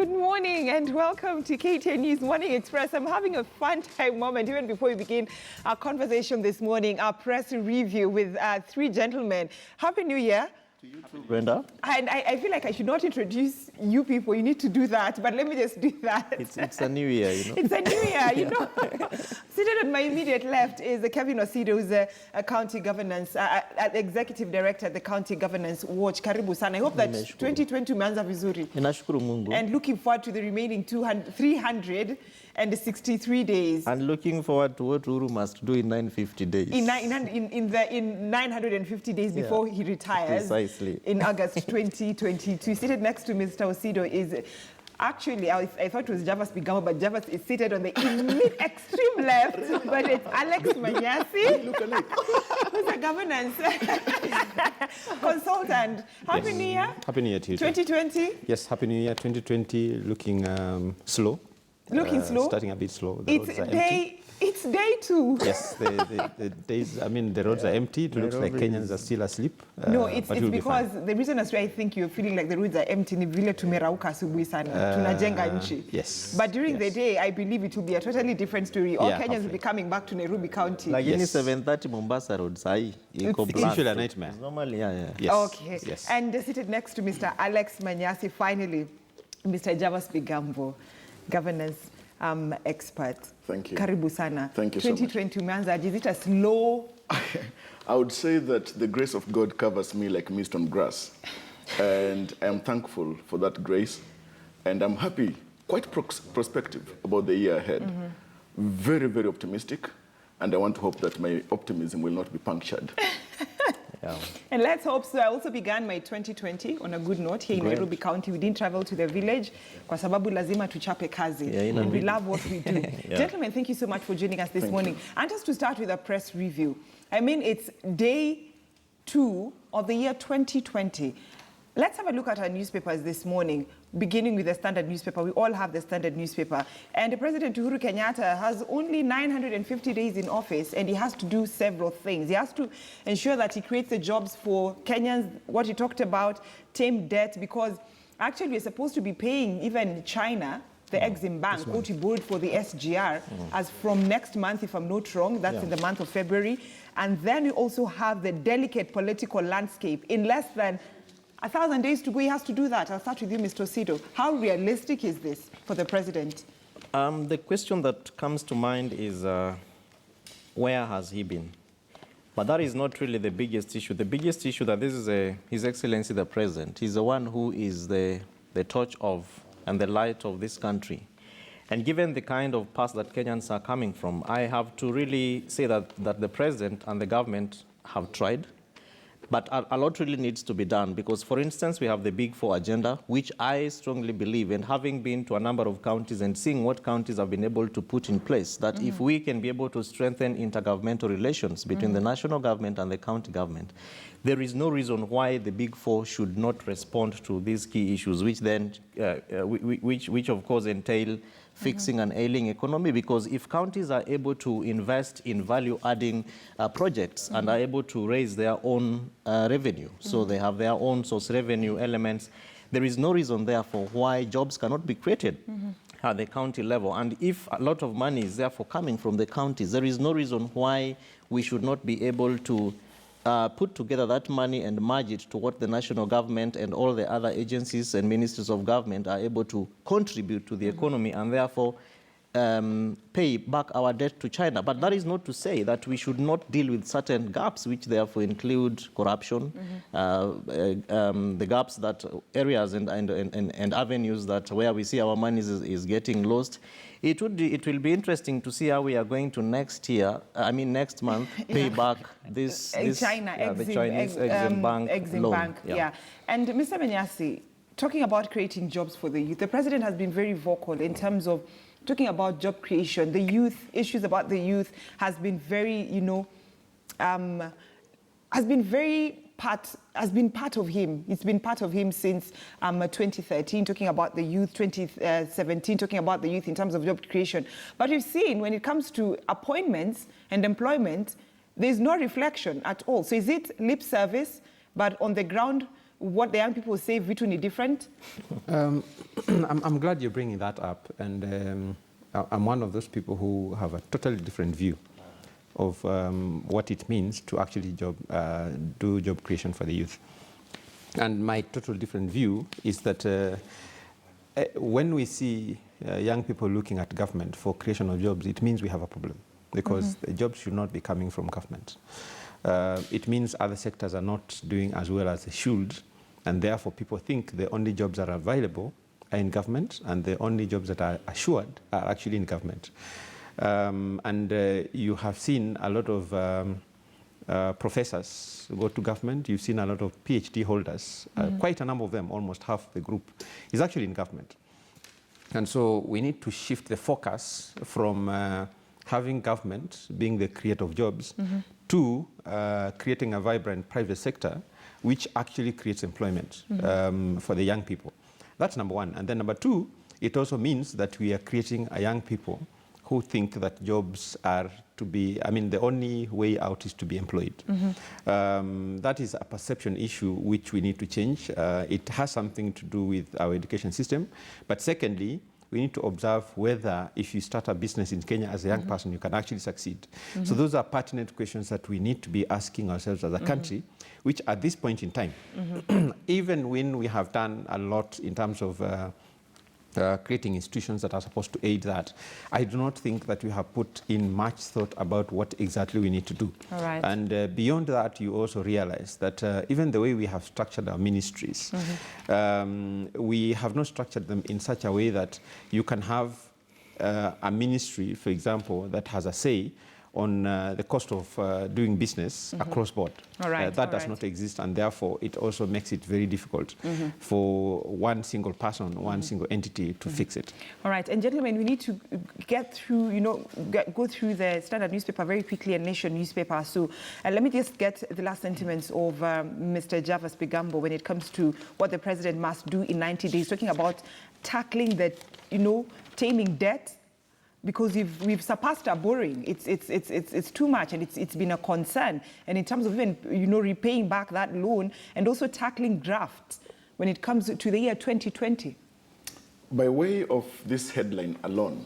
Good morning and welcome to KTN News Morning Express. I'm having a fun time moment even before we begin our conversation this morning, our press review with three gentlemen. Happy New Year. To you too, Brenda. And I feel like I should not introduce you people. You need to do that, but let me just do that. It's a new year, you know. It's a new year, you know. Seated on my immediate left is Kevin Osido, who's a county governance, executive director at the County Governance Watch. Karibu sana. I hope that 2020 umeanza vizuri. Ninashukuru Mungu. And looking forward to the remaining 363 days. And looking forward to what Uhuru must do in 950 days. In 950 days before he retires. Precisely. In August 2022. Seated next to Mr. Osido is, actually, I thought it was Javas Bigamo, but Javas is seated on the extreme left, but it's Alex Manyasi, who's a governance consultant. Happy New Year. Happy New Year to you. 2020? Yes, Happy New Year 2020, looking slow. Looking slow? Starting a bit slow. The roads are empty. It's day two. Yes, the days, I mean, the roads are empty. It looks like Kenyans are still asleep. No, it's because the reason as why I think you're feeling like the roads are empty ni vile tumerauka asubuhi sana. Tunajenga nchi. Yes. But during the day, I believe it will be a totally different story. All Kenyans will be coming back to Nairobi County. Like in 7:30 Mombasa Road, it's usually a nightmare. It's normally, yeah. Yes. Okay. Yes. And seated next to Mr. Alex Manyasi, finally, Mr. Javas Bigambo, governance expert. Thank you. Karibu sana. Thank you so much. 2020 umeanza, is it a slow? I would say that the grace of God covers me like mist on grass. And I am thankful for that grace. And I'm happy, quite prospective about the year ahead. Very, very optimistic. And I want to hope that my optimism will not be punctured. Yeah. And let's hope so. I also began my 2020 on a good note here in Nairobi County. We didn't travel to the village kwa sababu lazima tuchape kazi. And we love what we do. Gentlemen, thank you so much for joining us this morning. And just to start with a press review. I mean, it's day 2 of the year 2020. Let's have a look at our newspapers this morning, beginning with the Standard newspaper. We all have the Standard newspaper. And President Uhuru Kenyatta has only 950 days in office, and he has to do several things. He has to ensure that he creates the jobs for Kenyans, what he talked about, tame debt, because actually we're supposed to be paying even China, the Exim Bank, what he borrowed for the SGR, as from next month, if I'm not wrong, that's in the month of February. And then we also have the delicate political landscape. In less than 1,000 days to go, he has to do that. I'll start with you, Mr. Osido. How realistic is this for the president? The question that comes to mind is, where has he been? But that is not really the biggest issue. The biggest issue that this is His Excellency the President. He's the one who is the torch of and the light of this country. And given the kind of past that Kenyans are coming from, I have to really say that the President and the government have tried. But a lot really needs to be done because, for instance, we have the Big Four agenda, which I strongly believe, and having been to a number of counties and seeing what counties have been able to put in place, that if we can be able to strengthen intergovernmental relations between the national government and the county government, there is no reason why the Big Four should not respond to these key issues, which then, which of course entail fixing an ailing economy, because if counties are able to invest in value-adding projects and are able to raise their own revenue, so they have their own source revenue elements, there is no reason, therefore, why jobs cannot be created at the county level. And if a lot of money is therefore coming from the counties, there is no reason why we should not be able to put together that money and merge it to what the national government and all the other agencies and ministries of government are able to contribute to the economy and therefore pay back our debt to China. But that is not to say that we should not deal with certain gaps, which therefore include corruption, the gaps that areas and avenues that where we see our money is getting lost. It will be interesting to see how we are going to next month, pay back this China, the Chinese Exim Bank loan. Yeah. And Mr. Manyasi, talking about creating jobs for the youth, the president has been very vocal in terms of talking about job creation. The youth, issues about the youth has been very, has been part of him. It's been part of him since 2013, talking about the youth, 2017, talking about the youth in terms of job creation. But we've seen when it comes to appointments and employment, there's no reflection at all. So is it lip service, but on the ground, what the young people say, vitu ni different? I'm glad you're bringing that up, and I'm one of those people who have a totally different view of what it means to actually do job creation for the youth. And my total different view is that when we see young people looking at government for creation of jobs, it means we have a problem, because the jobs should not be coming from government. It means other sectors are not doing as well as they should, and therefore people think the only jobs that are available are in government, and the only jobs that are assured are actually in government. You have seen a lot of professors go to government. You've seen a lot of PhD holders, quite a number of them, almost half the group, is actually in government. And so we need to shift the focus from having government being the creator of jobs to creating a vibrant private sector which actually creates employment for the young people. That's number one. And then number two, it also means that we are creating a young people who think that jobs are to be, the only way out is to be employed. That is a perception issue which we need to change. It has something to do with our education system. But secondly, we need to observe whether if you start a business in Kenya as a young person, you can actually succeed. So those are pertinent questions that we need to be asking ourselves as a country, which at this point in time, even when we have done a lot in terms of creating institutions that are supposed to aid that, I do not think that we have put in much thought about what exactly we need to do. All right. And beyond that, you also realize that even the way we have structured our ministries, we have not structured them in such a way that you can have a ministry, for example, that has a say on the cost of doing business across board. All right, that does not exist, and therefore it also makes it very difficult for one single person, one single entity to fix it. All right, and gentlemen, we need to get through, go through the Standard newspaper very quickly and Nation newspaper. So let me just get the last sentiments of Mr. Javas Bigambo when it comes to what the president must do in 90 days, talking about tackling the, taming debt, because we've surpassed our borrowing. It's too much, and it's been a concern. And in terms of even repaying back that loan, and also tackling drafts when it comes to the year 2020. By way of this headline alone,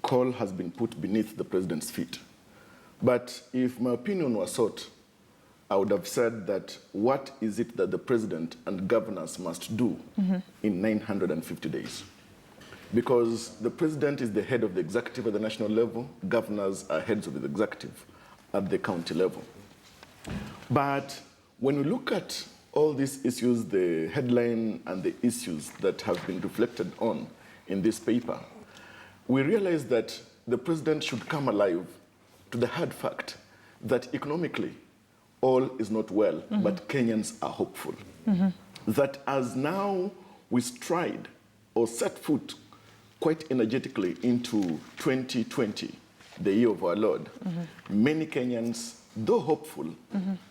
coal has been put beneath the president's feet. But if my opinion was sought, I would have said that what is it that the president and governors must do in 950 days? Because the president is the head of the executive at the national level, governors are heads of the executive at the county level. But when we look at all these issues, the headline and the issues that have been reflected on in this paper, we realize that the president should come alive to the hard fact that economically all is not well, but Kenyans are hopeful. That as now we stride or set foot quite energetically into 2020, the year of our Lord, many Kenyans, though hopeful,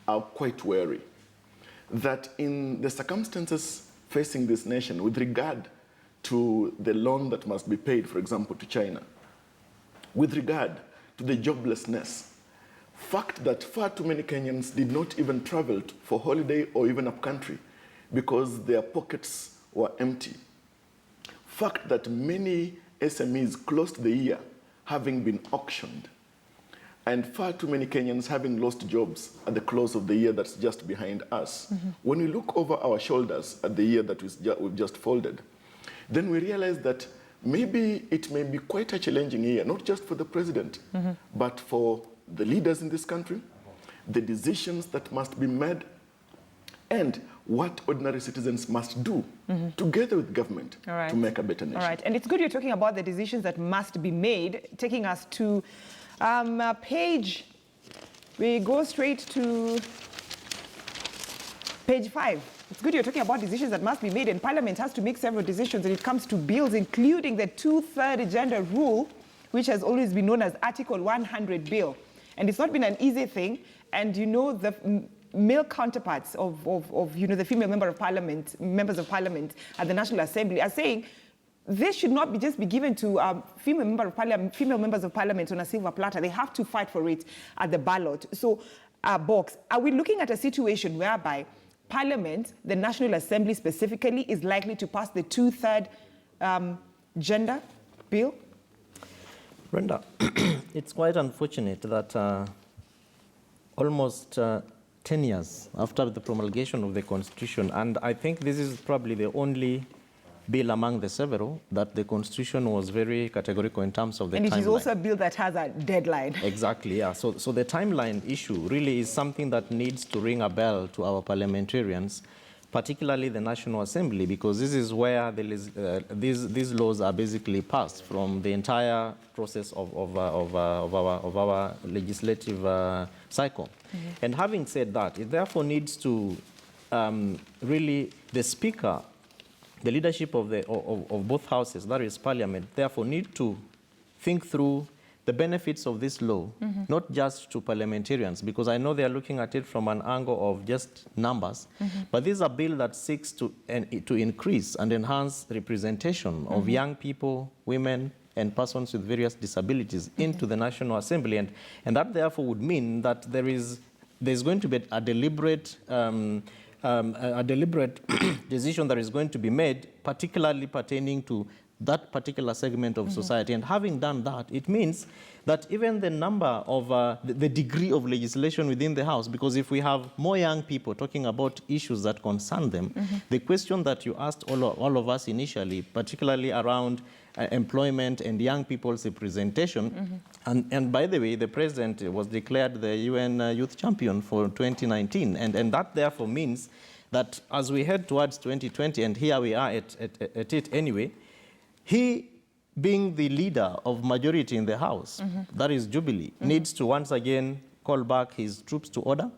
are quite wary that in the circumstances facing this nation with regard to the loan that must be paid, for example, to China, with regard to the joblessness, fact that far too many Kenyans did not even travel for holiday or even up country because their pockets were empty. Fact that many SMEs closed the year having been auctioned, and far too many Kenyans having lost jobs at the close of the year that's just behind us. When we look over our shoulders at the year that we've just folded, then we realize that maybe it may be quite a challenging year, not just for the president, but for the leaders in this country, the decisions that must be made, and what ordinary citizens must do together with government to make a better nation. All right, and it's good you're talking about the decisions that must be made, taking us to page, we go straight to page 5. It's good you're talking about decisions that must be made, and Parliament has to make several decisions when it comes to bills, including the two-third gender rule, which has always been known as Article 100 bill. And it's not been an easy thing, and the male counterparts of the female members of parliament at the National Assembly are saying this should not just be given to female members of parliament on a silver platter. They have to fight for it at the ballot. So, box, are we looking at a situation whereby Parliament, the National Assembly specifically, is likely to pass the two-third gender bill? Brenda, it's quite unfortunate that almost 10 years after the promulgation of the Constitution, and I think this is probably the only bill among the several that the Constitution was very categorical in terms of the timeline. And it is also a bill that has a deadline. Exactly, yeah. So the timeline issue really is something that needs to ring a bell to our parliamentarians, particularly the National Assembly, because this is where these laws are basically passed from the entire process of our legislative cycle. Mm-hmm. And having said that, it therefore needs to really, the Speaker, the leadership of both houses, that is Parliament, therefore need to think through the benefits of this law, mm-hmm. not just to parliamentarians, because I know they are looking at it from an angle of just numbers, mm-hmm. but this is a bill that seeks to increase and enhance representation mm-hmm. of young people, women, and persons with various disabilities mm-hmm. into the National Assembly. And that therefore would mean that there's going to be a deliberate decision that is going to be made, particularly pertaining to that particular segment of mm-hmm. society. And having done that, it means that even the number of, the degree of legislation within the House, because if we have more young people talking about issues that concern them, mm-hmm. the question that you asked all of us initially, particularly around employment and young people's representation, mm-hmm. and by the way, the President was declared the UN Youth Champion for 2019, and that therefore means that as we head towards 2020, and here we are at it anyway, he, being the leader of majority in the House, mm-hmm. that is Jubilee, mm-hmm. needs to once again call back his troops to order.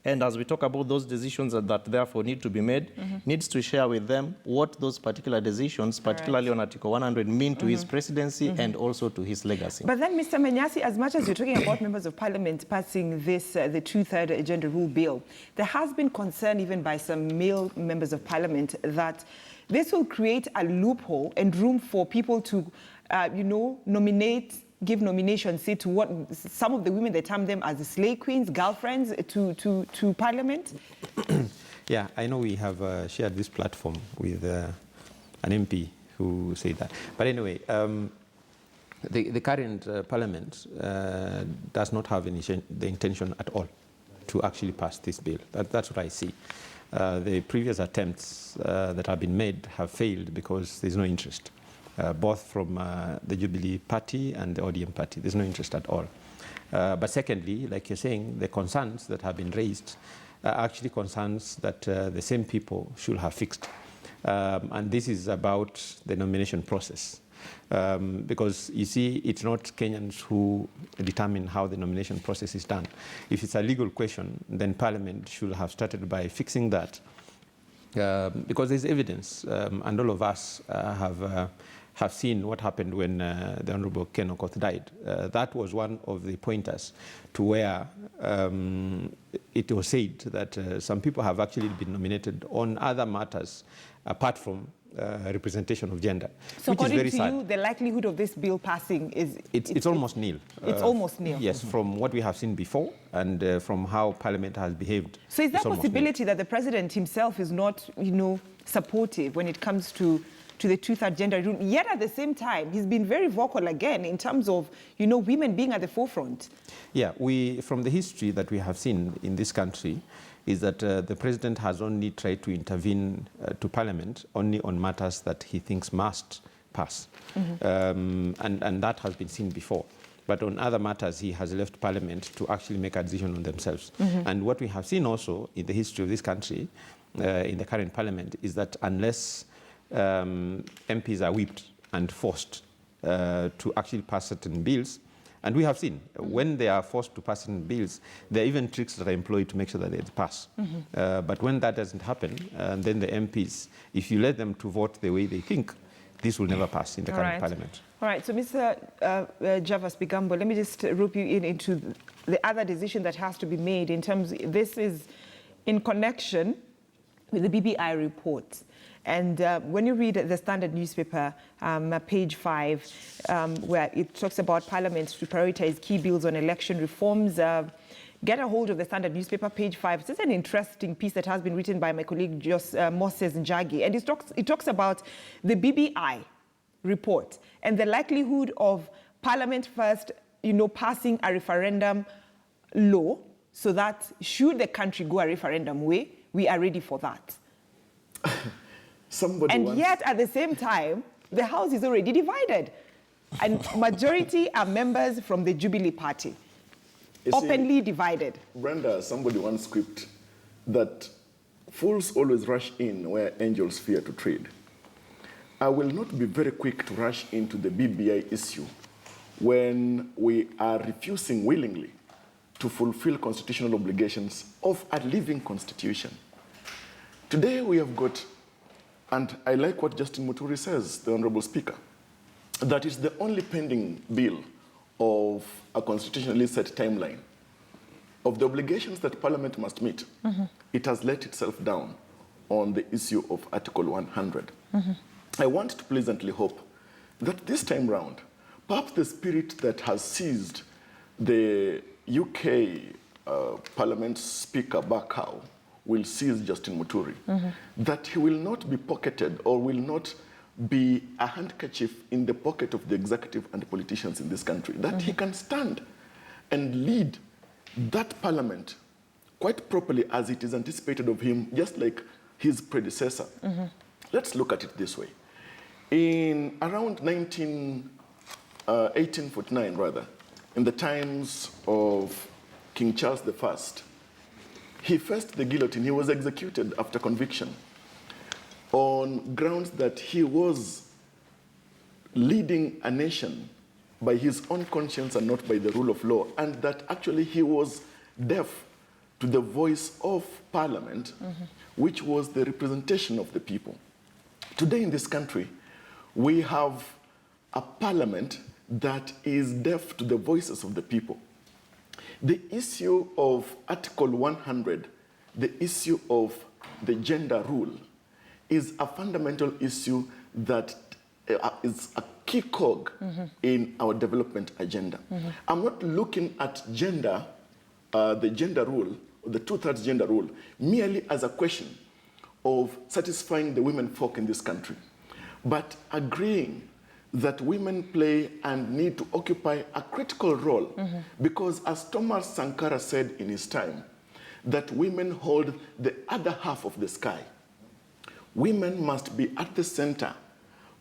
And as we talk about those decisions that therefore need to be made, mm-hmm. needs to share with them what those particular decisions, particularly on Article 100, mean to mm-hmm. his presidency mm-hmm. and also to his legacy. But then, Mr. Menyasi, as much as you're talking about members of Parliament passing this, the two-third gender rule bill, there has been concern even by some male members of Parliament that this will create a loophole and room for people to, give nominations, say, to what some of the women, they term them as the slay queens, girlfriends, to Parliament? Yeah, I know we have shared this platform with an MP who said that. But anyway, the current Parliament does not have the intention at all to actually pass this bill. That's what I see. The previous attempts that have been made have failed because there's no interest, both from the Jubilee Party and the ODM Party. There's no interest at all. But secondly, like you're saying, the concerns that have been raised are actually concerns that the same people should have fixed. And this is about the nomination process. Because you see, it's not Kenyans who determine how the nomination process is done. If it's a legal question, then Parliament should have started by fixing that. Because there's evidence, and all of us have seen what happened when the Honorable Ken Okoth died. That was one of the pointers to where it was said that some people have actually been nominated on other matters apart from representation of gender. So according to you, the likelihood of this bill passing is... It's almost nil. It's almost nil. Yes, from what we have seen before and from how Parliament has behaved. So is there a possibility that the President himself is not, supportive when it comes to the two-third gender rule? Yet at the same time, he's been very vocal again in terms of, women being at the forefront. Yeah, from the history that we have seen in this country, is that the President has only tried to intervene to Parliament only on matters that he thinks must pass. Mm-hmm. And that has been seen before. But on other matters, he has left Parliament to actually make a decision on themselves. Mm-hmm. And what we have seen also in the history of this country, in the current Parliament, is that unless MPs are whipped and forced to actually pass certain bills, and we have seen, when they are forced to pass in bills, there are even tricks that are employed to make sure that they pass. Mm-hmm. But when that doesn't happen, then the MPs, if you let them to vote the way they think, this will never pass in the current Parliament. All right, so Mr. Javas Bigambo, let me just rope you into the other decision that has to be made in terms, this is in connection with the BBI report. And when you read the Standard newspaper, page 5, where it talks about Parliament to prioritize key bills on election reforms, get a hold of the Standard newspaper, page 5. It's an interesting piece that has been written by my colleague Moses Njagi, and it talks about the BBI report and the likelihood of Parliament first, passing a referendum law so that should the country go a referendum way, we are ready for that. Yet at the same time, the House is already divided. And majority are members from the Jubilee Party, openly divided. Brenda, somebody once quipped that fools always rush in where angels fear to tread. I will not be very quick to rush into the BBI issue when we are refusing willingly to fulfill constitutional obligations of a living constitution. Today we have got, and I like what Justin Muturi says, the Honorable Speaker, that is the only pending bill of a constitutionally set timeline of the obligations that Parliament must meet. It has let itself down on the issue of Article 100. I want to pleasantly hope that this time round, perhaps the spirit that has seized the UK Parliament Speaker Bakau will seize Justin Muturi, that he will not be pocketed or will not be a handkerchief in the pocket of the executive and the politicians in this country, that he can stand and lead that parliament quite properly as it is anticipated of him, just like his predecessor. Let's look at it this way. In around 1849, rather, in the times of King Charles I, he faced the guillotine. He was executed after conviction on grounds that he was leading a nation by his own conscience and not by the rule of law, and that actually he was deaf to the voice of Parliament, which was the representation of the people. Today in this country, we have a Parliament that is deaf to the voices of the people. The issue of Article 100, the issue of the gender rule, is a fundamental issue that is a key cog in our development agenda. I'm not looking at gender, the gender rule, the two-thirds gender rule, merely as a question of satisfying the women folk in this country, but agreeing that women play and need to occupy a critical role, because as Thomas Sankara said in his time, that women hold the other half of the sky. Women must be at the center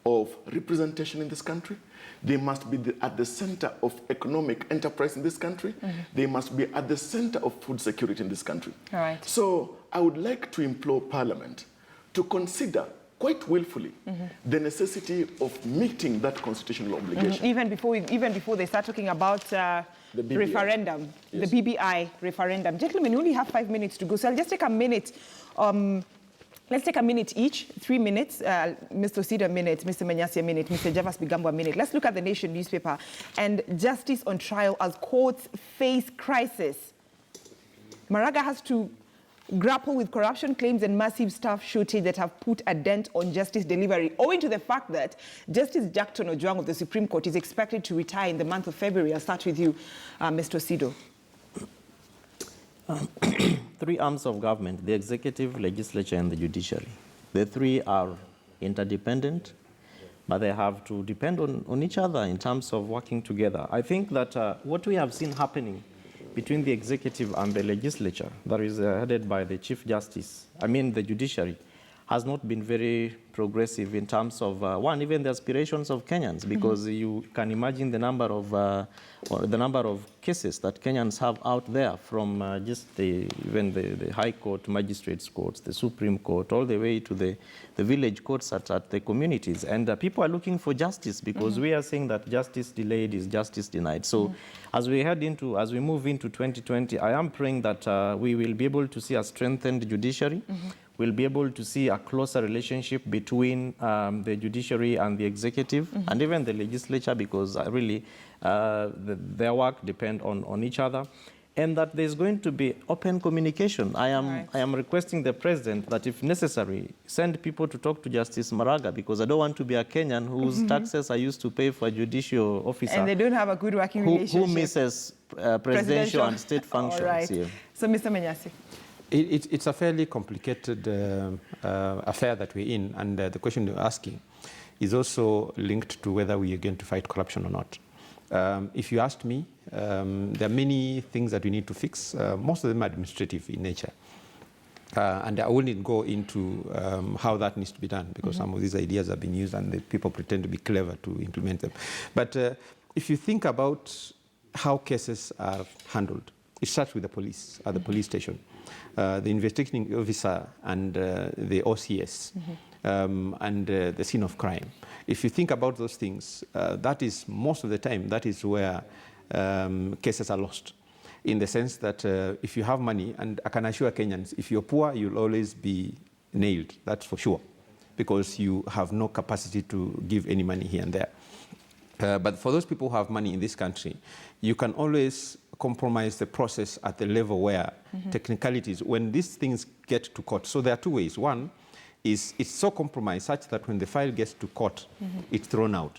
of representation in this country. They must be at the center of economic enterprise in this country. They must be at the center of food security in this country. All right. So I would like to implore Parliament to consider quite willfully the necessity of meeting that constitutional obligation. Even before they start talking about the referendum, yes, the BBI referendum. Gentlemen, we only have 5 minutes to go, so I'll just take a minute. Let's take a minute each, 3 minutes. Mr. Osida a minute, Mr. Manyasi a minute, Mr. Javas Bigambo a minute. Let's look at the Nation newspaper and justice on trial as courts face crisis. Maraga has to grapple with corruption claims and massive staff shortage that have put a dent on justice delivery, owing to the fact that Justice Jackton Ojwang of the Supreme Court is expected to retire in the month of February. I'll start with you, Mr. Osido. Three arms of government: the executive, legislature, and the judiciary. The three are interdependent, but they have to depend on each other in terms of working together. I think that what we have seen happening between the executive and the legislature, that is headed by the Chief Justice, the judiciary, has not been very progressive in terms of, even the aspirations of Kenyans, because you can imagine the number of cases that Kenyans have out there, from even the High Court, Magistrates Courts, the Supreme Court, all the way to the village courts at the communities. And people are looking for justice, because we are saying that justice delayed is justice denied. So as we move into 2020, I am praying that we will be able to see a strengthened judiciary. We'll be able to see a closer relationship between the judiciary and the executive, and even the legislature, because really their work depend on each other. and that there's going to be open communication. I am requesting the president that, if necessary, send people to talk to Justice Maraga, because I don't want to be a Kenyan whose taxes I used to pay for a judicial officer. And they don't have a good working relationship. Who misses presidential and state functions. All right. Yeah. So, Mr. Menyasi. It's a fairly complicated affair that we're in, and the question you're asking is also linked to whether we are going to fight corruption or not. If you asked me, there are many things that we need to fix. Most of them are administrative in nature. And I wouldn't go into how that needs to be done, because some of these ideas have been used and the people pretend to be clever to implement them. But if you think about how cases are handled, it starts with the police, at the police station. The investigating officer and the OCS and the scene of crime. If you think about those things, that is, most of the time, that is where cases are lost. In the sense that if you have money, and I can assure Kenyans, if you're poor, you'll always be nailed, that's for sure, because you have no capacity to give any money here and there. But for those people who have money in this country, you can always compromise the process at the level where technicalities, when these things get to court. So there are two ways. One is it's so compromised such that when the file gets to court, it's thrown out.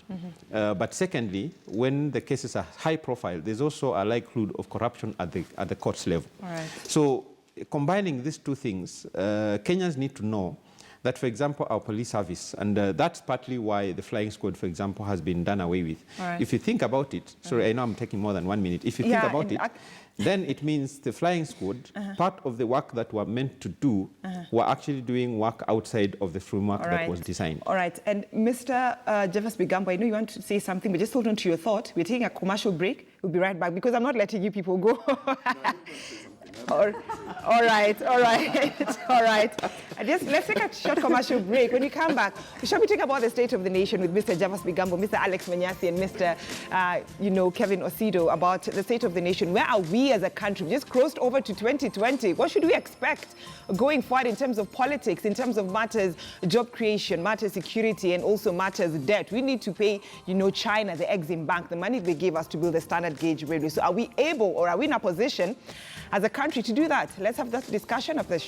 But secondly, when the cases are high profile, there's also a likelihood of corruption at the courts level. Right. So combining these two things, Kenyans need to know that, for example, our police service, and that's partly why the flying squad, for example, has been done away with. Right. If you think about it, sorry, I know I'm taking more than 1 minute. If you think about it, then it means the flying squad, part of the work that were meant to do, were actually doing work outside of the framework that was designed. All right. And Mr. Jeffers Bigambo, I know you want to say something, but just hold on to your thought. We're taking a commercial break. We'll be right back, because I'm not letting you people go. All right. Let's take a short commercial break. When we come back, we shall be talking about the state of the nation with Mr. Jeffers Bigambo, Mr. Alex Menyasi, and Mr. Kevin Osido, about the state of the nation. Where are we as a country? We just crossed over to 2020. What should we expect going forward in terms of politics, in terms of matters job creation, matters security, and also matters debt? We need to pay, China, the Exim Bank, the money they gave us to build the standard gauge railway. So are we able, or are we in a position as a country to do that? Let's have that discussion of this.